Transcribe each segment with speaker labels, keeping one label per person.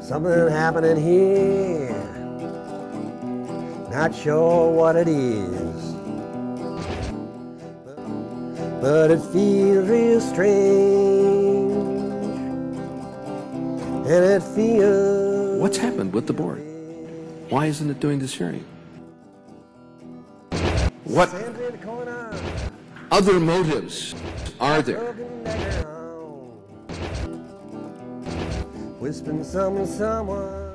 Speaker 1: Something happening here, not sure what it is, but it feels real strange, and it feels...
Speaker 2: What's happened with the board? Why isn't it doing this hearing? What other motives are there?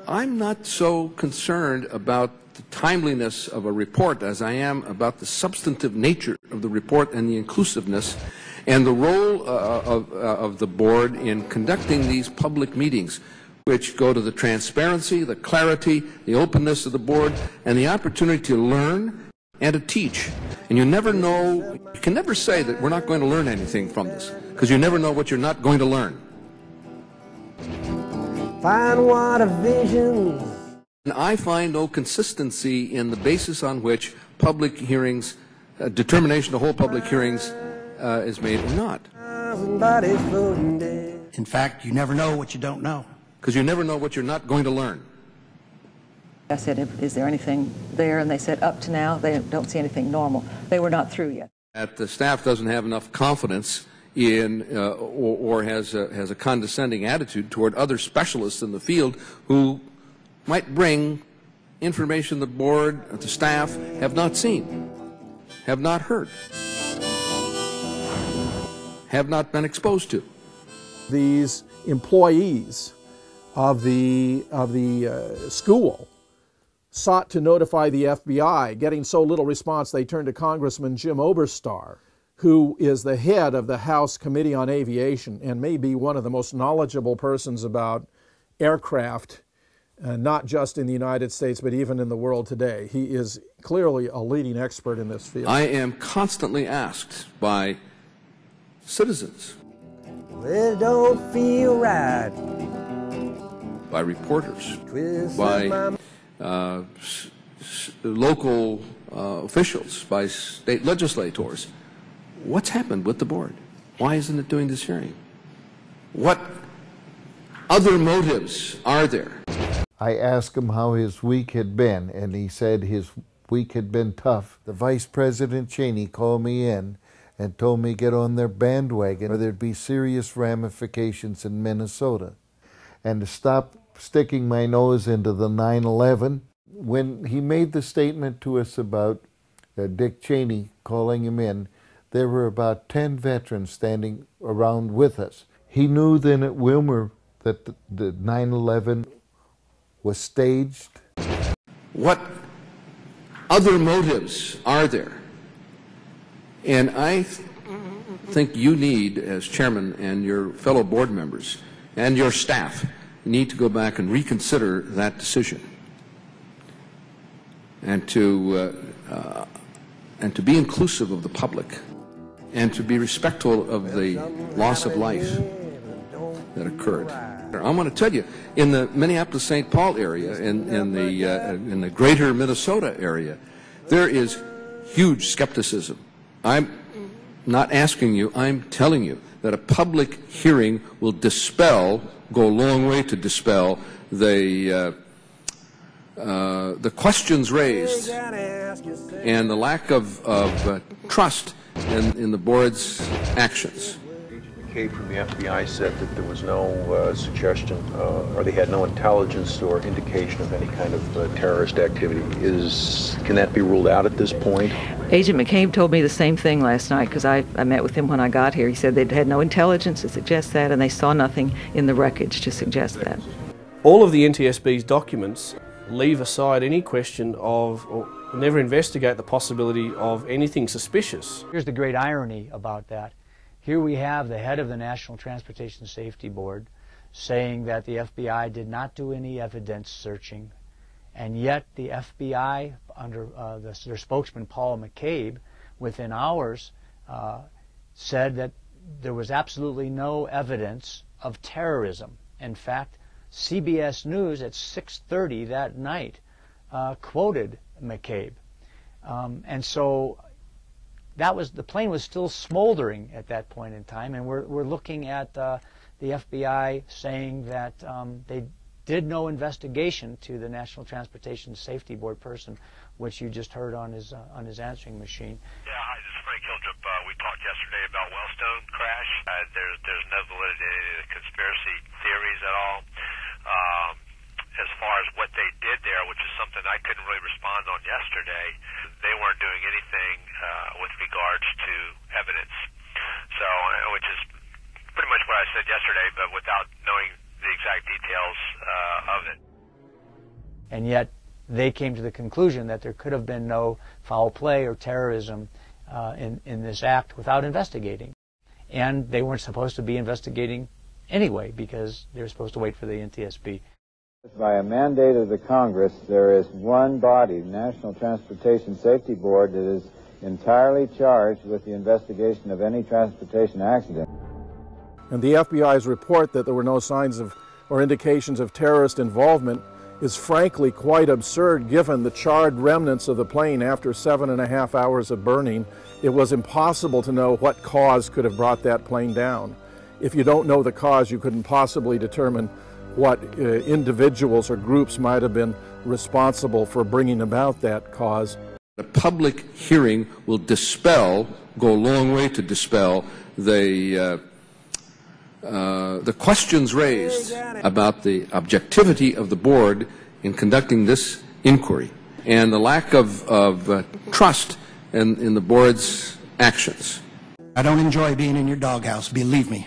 Speaker 2: I'm not so concerned about the timeliness of a report as I am about the substantive nature of the report and the inclusiveness and the role of the board in conducting these public meetings, which go to the transparency, the clarity, the openness of the board, and the opportunity to learn and to teach. And you never know, you can never say that we're not going to learn anything from this, because you never know what you're not going to learn.
Speaker 1: Find what a vision.
Speaker 2: And I find no consistency in the basis on which public hearings, determination to hold public hearings is made or not.
Speaker 3: In fact, you never know what you don't know.
Speaker 2: Because you never know what you're not going to learn.
Speaker 4: I said, is there anything there? And they said, up to now, they don't see anything normal. They were not through yet.
Speaker 2: That the staff doesn't have enough confidence in or has a condescending attitude toward other specialists in the field who might bring information the board, the staff have not seen, have not heard, have not been exposed to.
Speaker 5: These employees of the school sought to notify the FBI. Getting so little response, they turned to Congressman Jim Oberstar, who is the head of the House Committee on Aviation and may be one of the most knowledgeable persons about aircraft, not just in the United States, but even in the world today. He is clearly a leading expert in this field.
Speaker 2: I am constantly asked by citizens,
Speaker 1: Well, it don't feel right.
Speaker 2: By reporters, by local officials, by state legislators, what's happened with the board? Why isn't it doing this hearing? What other motives are there?
Speaker 6: I asked him how his week had been, and he said his week had been tough. The Vice President Cheney called me in and told me to get on their bandwagon or there'd be serious ramifications in Minnesota, and to stop sticking my nose into the 9/11. When he made the statement to us about Dick Cheney calling him in, there were about 10 veterans standing around with us. He knew then at Wilmer that the 9/11 was staged.
Speaker 2: What other motives are there? And I think you need, as chairman and your fellow board members and your staff, need to go back and reconsider that decision, and to be inclusive of the public, and to be respectful of the loss of life that occurred. I want to tell you, in the Minneapolis-St. Paul area, in the greater Minnesota area, there is huge skepticism. I'm not asking you, I'm telling you that a public hearing will go a long way to dispel the questions raised and the lack of trust in the board's actions.
Speaker 7: Agent McCabe from the FBI said that there was no suggestion or they had no intelligence or indication of any kind of terrorist activity. Can that be ruled out at this point?
Speaker 4: Agent McCabe told me the same thing last night, because I met with him when I got here. He said they'd had no intelligence to suggest that, and they saw nothing in the wreckage to suggest that.
Speaker 8: All of the NTSB's documents leave aside any question of, or never investigate the possibility of anything suspicious.
Speaker 9: Here's the great irony about that. Here we have the head of the National Transportation Safety Board saying that the FBI did not do any evidence searching, and yet the FBI, under their spokesman Paul McCabe, within hours said that there was absolutely no evidence of terrorism. In fact, CBS News at 6:30 that night quoted McCabe. And so the plane was still smoldering at that point in time, and we're looking at the FBI saying that they did no investigation to the National Transportation Safety Board person, which you just heard on his answering machine.
Speaker 10: Yeah, hi, this is Frank Hildrop. We talked yesterday about Wellstone crash. There's no validity to the conspiracy theories at all. As far as what they did there, which is something I couldn't really respond on yesterday, they weren't doing anything with regards to evidence. So, which is pretty much what I said yesterday, but without knowing the exact details of it.
Speaker 9: And yet, they came to the conclusion that there could have been no foul play or terrorism in this act without investigating. And they weren't supposed to be investigating anyway, because they were supposed to wait for the NTSB.
Speaker 11: By a mandate of the Congress, there is one body, the National Transportation Safety Board, that is entirely charged with the investigation of any transportation accident.
Speaker 5: And the FBI's report that there were no signs of or indications of terrorist involvement is frankly quite absurd given the charred remnants of the plane after 7.5 hours of burning. It was impossible to know what cause could have brought that plane down. If you don't know the cause, you couldn't possibly determine what individuals or groups might have been responsible for bringing about that cause.
Speaker 2: A public hearing will go a long way to dispel the questions raised about the objectivity of the board in conducting this inquiry and the lack of trust in the board's actions.
Speaker 3: I don't enjoy being in your doghouse, believe me.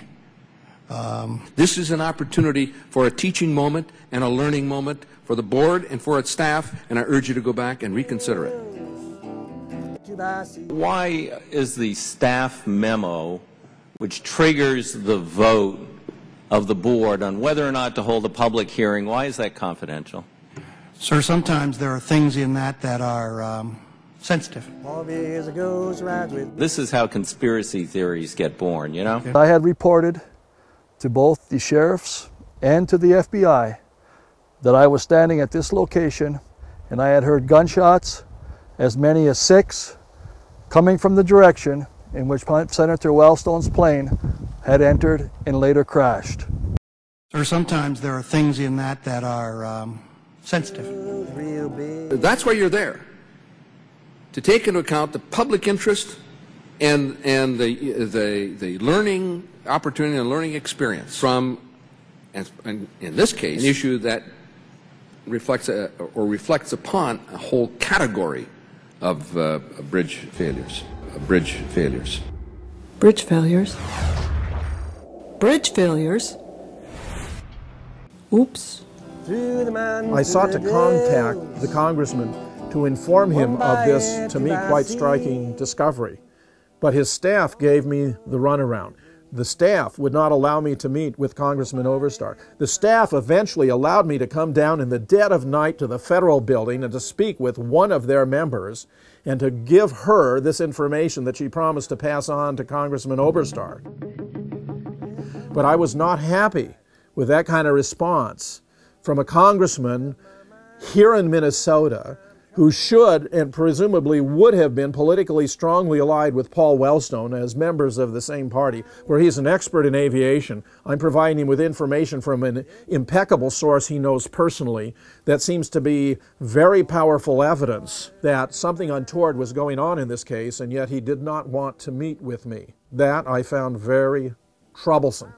Speaker 2: This is an opportunity for a teaching moment and a learning moment for the board and for its staff, and I urge you to go back and reconsider it.
Speaker 12: Why is the staff memo, which triggers the vote of the board on whether or not to hold a public hearing, why is that confidential?
Speaker 3: Sir, sometimes there are things in that that are sensitive.
Speaker 12: This is how conspiracy theories get born, you know?
Speaker 13: I had reported to both the sheriffs and to the FBI that I was standing at this location and I had heard gunshots, as many as 6, coming from the direction in which Senator Wellstone's plane had entered and later crashed.
Speaker 3: Sir, sometimes there are things in that that are sensitive.
Speaker 2: That's why you're there, to take into account the public interest and the learning opportunity and learning experience from, and in this case, an issue that reflects upon a whole category of bridge failures. Bridge failures.
Speaker 14: Bridge failures. Bridge failures. Oops.
Speaker 5: I sought to contact the congressman to inform him of this, to me, quite striking discovery. But his staff gave me the runaround. The staff would not allow me to meet with Congressman OBERSTAR. The staff eventually allowed me to come down in the dead of night to the federal building and to speak with one of their members and to give her this information that she promised to pass on to Congressman OBERSTAR. But I was not happy with that kind of response from a congressman here in Minnesota who should and presumably would have been politically strongly allied with Paul Wellstone as members of the same party, where he's an expert in aviation. I'm providing him with information from an impeccable source he knows personally that seems to be very powerful evidence that something untoward was going on in this case, and yet he did not want to meet with me. That I found very troublesome.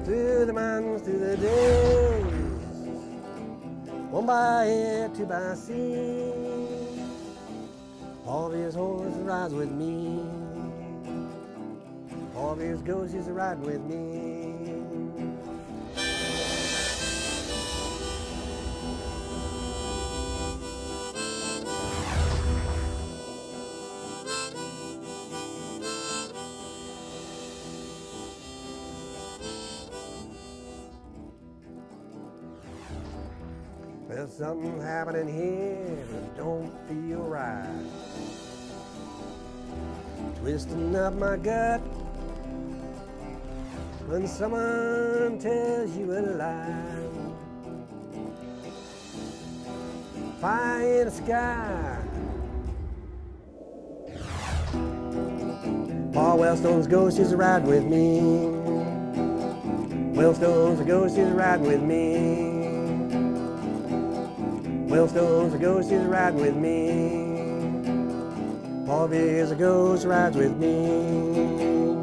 Speaker 1: Through the mountains, through the days, one by air, two by sea. All of his horses rides with me. All of his ghosts ride with me. There's something happening here that don't feel right. Twisting up my gut when someone tells you a lie. Fire in the sky, Pa Wellstone's ghost is riding with me. Wellstone's a ghost is riding with me. Wellstone's a ghost is riding with me. Pa Big's a ghost rides with me.